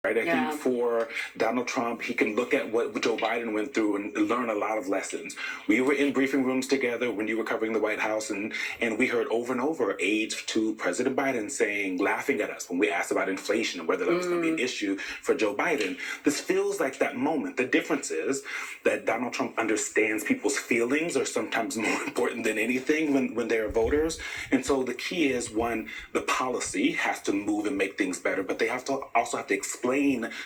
Right. I think for Donald Trump, he can look at what Joe Biden went through and learn a lot of lessons. We were in briefing rooms together when you were covering the White House, and we heard over and over aides to President Biden laughing at us when we asked about inflation and whether that was going to be an issue for Joe Biden. This feels like that moment. The difference is that Donald Trump understands people's feelings are sometimes more important than anything when they're voters. And so the key is, one, the policy has to move and make things better, but they also have to explain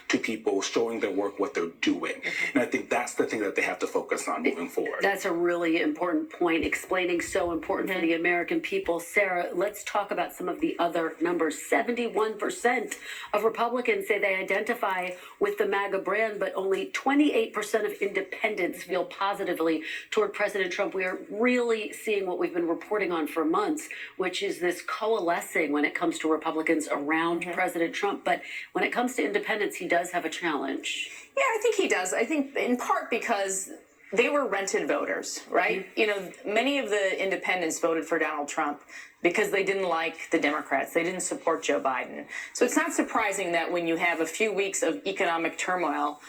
to people, showing their work what they're doing. And I think that's the thing that they have to focus on moving forward. That's a really important point. Explaining so important for the American people. Sarah, let's talk about some of the other numbers. 71% of Republicans say they identify with the MAGA brand, but only 28% of independents feel positively toward President Trump. We are really seeing what we've been reporting on for months, which is this coalescing when it comes to Republicans around President Trump. But when it comes to independents, he does have a challenge. Yeah, I think he does. I think in part because they were rented voters, right? You know, many of the independents voted for Donald Trump because they didn't like the Democrats. They didn't support Joe Biden. So it's not surprising that when you have a few weeks of economic turmoil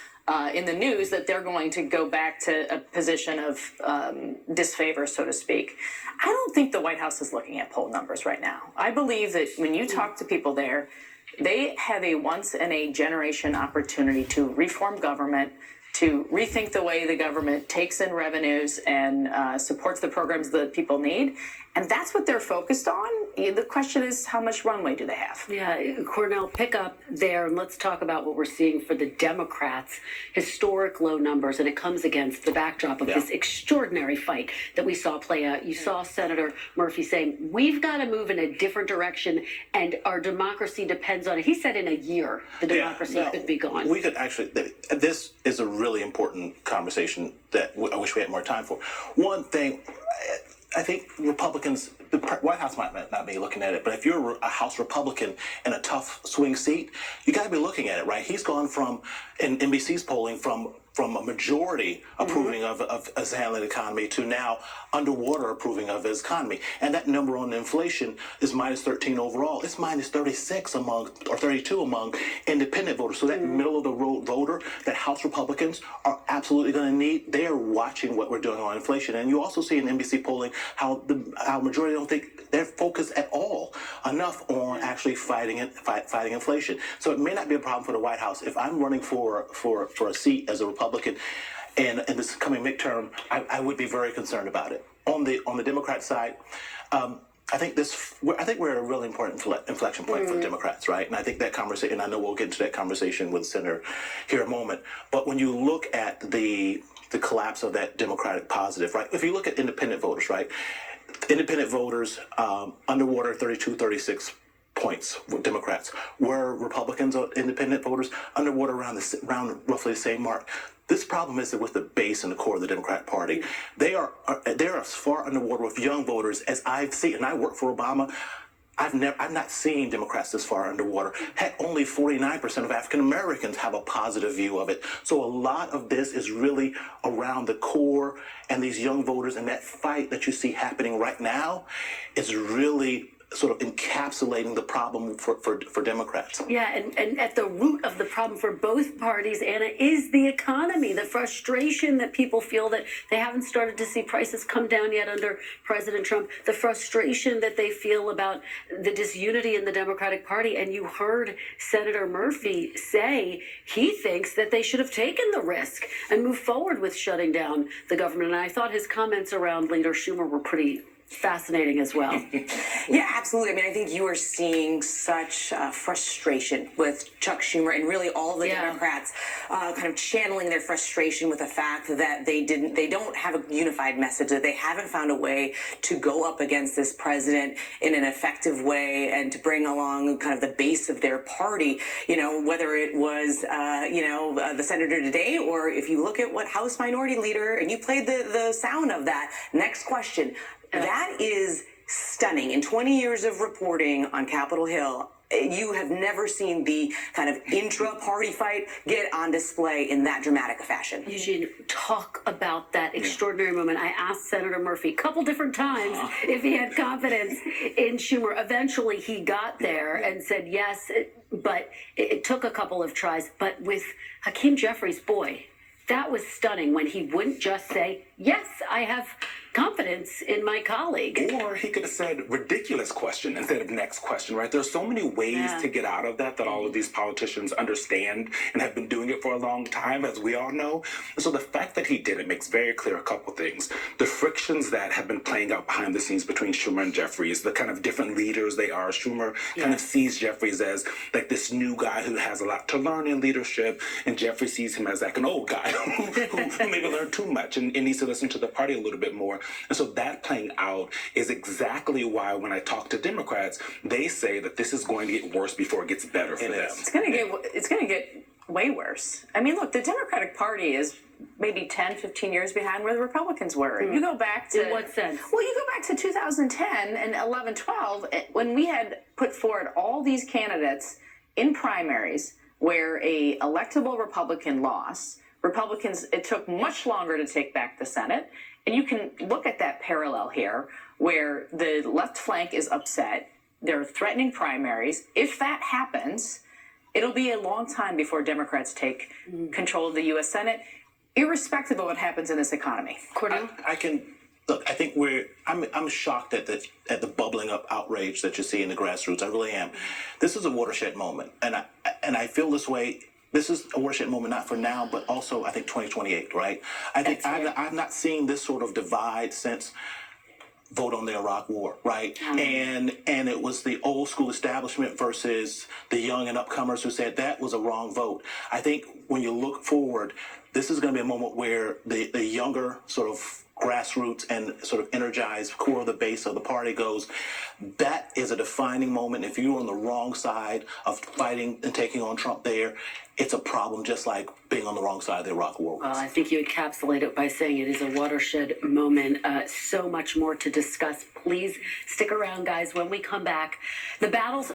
in the news, that they're going to go back to a position of disfavor, so to speak. I don't think the White House is looking at poll numbers right now. I believe that when you talk to people there, they have a once-in-a-generation opportunity to reform government, to rethink the way the government takes in revenues and supports the programs that people need. And that's what they're focused on. The question is, how much runway do they have? Yeah, Cornell, pick up there and let's talk about what we're seeing for the Democrats. Historic low numbers, and it comes against the backdrop of this extraordinary fight that we saw play out. You saw Senator Murphy saying, we've got to move in a different direction and our democracy depends on it. He said in a year, the democracy could be gone. We could actually, this is a really important conversation that I wish we had more time for. One thing, I think Republicans, the White House might not be looking at it, but if you're a House Republican in a tough swing seat, you got to be looking at it, right? He's gone from, in NBC's polling, from a majority approving of his handling the economy to now underwater approving of his economy. And that number on inflation is -13 overall. It's -36 or 32 among independent voters. So that middle of the road voter that House Republicans are absolutely going to need, they are watching what we're doing on inflation. And you also see in NBC polling how majority don't think they're focused at all enough on actually fighting inflation. So it may not be a problem for the White House. If I'm running for a seat as a Republican in this coming midterm, I would be very concerned about it. On the Democrat side, I think we're at a really important inflection point for Democrats, right? And I think that conversation, and I know we'll get into that conversation with the Senator here in a moment. But when you look at the collapse of that Democratic positive, right? If you look at independent voters, right? Independent voters underwater 32, 36 points with Democrats, where Republicans or independent voters underwater around roughly the same mark. This problem is that with the base and the core of the Democratic Party, they're as far underwater with young voters as I've seen. And I work for Obama. I've not seen Democrats this far underwater. Heck, only 49% of African Americans have a positive view of it. So a lot of this is really around the core and these young voters, and that fight that you see happening right now is really sort of encapsulating the problem for Democrats. Yeah, and at the root of the problem for both parties, Anna, is the economy, the frustration that people feel that they haven't started to see prices come down yet under President Trump, the frustration that they feel about the disunity in the Democratic Party. And you heard Senator Murphy say he thinks that they should have taken the risk and moved forward with shutting down the government. And I thought his comments around Leader Schumer were pretty fascinating as well. Yeah, absolutely. I mean, I think you are seeing such frustration with Chuck Schumer and really all the Democrats kind of channeling their frustration with the fact that they don't have a unified message, that they haven't found a way to go up against this president in an effective way and to bring along kind of the base of their party, you know, whether it was, the senator today, or if you look at what House Minority Leader, and you played the sound of that. Next question. That is stunning. In 20 years of reporting on Capitol Hill, you have never seen the kind of intra-party fight get on display in that dramatic a fashion. Eugene, talk about that extraordinary moment. I asked Senator Murphy a couple different times if he had confidence in Schumer. Eventually, he got there and said yes, but it took a couple of tries. But with Hakeem Jeffries, boy, that was stunning when he wouldn't just say, yes, I have confidence in my colleague. Or he could have said ridiculous question instead of next question, right? There's so many ways to get out of that all of these politicians understand and have been doing it for a long time, as we all know. And so the fact that he did it makes very clear a couple things. The frictions that have been playing out behind the scenes between Schumer and Jeffries, the kind of different leaders they are. Schumer kind of sees Jeffries as like this new guy who has a lot to learn in leadership, and Jeffries sees him as like an old guy who maybe learned too much and needs to listen to the party a little bit more. And so that playing out is exactly why when I talk to Democrats, they say that this is going to get worse before it gets better for them. It's going to get way worse. I mean, look, the Democratic Party is maybe 10, 15 years behind where the Republicans were. You go back to... In what sense? Well, you go back to 2010 and 11, 12, when we had put forward all these candidates in primaries where a electable Republican lost. Republicans, it took much longer to take back the Senate. And you can look at that parallel here where the left flank is upset. They're threatening primaries. If that happens, it'll be a long time before Democrats take control of the U.S. Senate, irrespective of what happens in this economy. Cordell? I can look. I think I'm shocked at the bubbling up outrage that you see in the grassroots. I really am. This is a watershed moment, and I feel this way. This is a watershed moment, not for now, but also I think 2028, right? I think I've not seen this sort of divide since vote on the Iraq War, right? And it was the old school establishment versus the young and upcomers who said that was a wrong vote. I think when you look forward, this is going to be a moment where the younger sort of grassroots and sort of energized core of the base of the party goes, that is a defining moment. If you're on the wrong side of fighting and taking on Trump there, it's a problem, just like being on the wrong side of the Iraq War. Well, I think you encapsulate it by saying it is a watershed moment. So much more to discuss. Please stick around, guys. When we come back, the battles